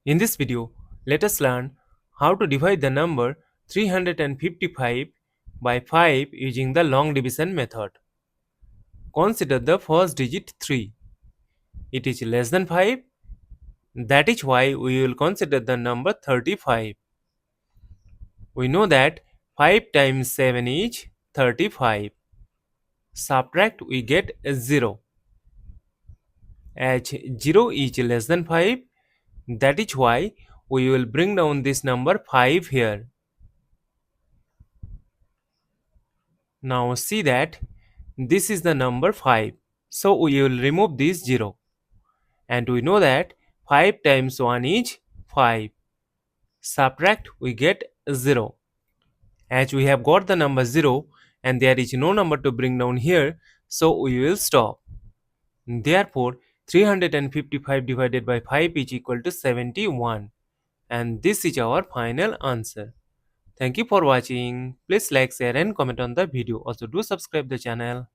In this video, let us learn how to divide the number 355 by 5 using the long division method. Consider the first digit 3. It is less than 5. That is why we will consider the number 35. We know that 5 times 7 is 35. Subtract, we get 0. As 0 is less than 5, that is why we will bring down this number 5 here. Now see that this is the number 5. So we will remove this 0. And we know that 5 times 1 is 5. Subtract, we get 0. As we have got the number 0 and there is no number to bring down here, so we will stop. Therefore, 355 divided by 5 is equal to 71. And this is our final answer. Thank you for watching. Please like, share and comment on the video. Also do subscribe the channel.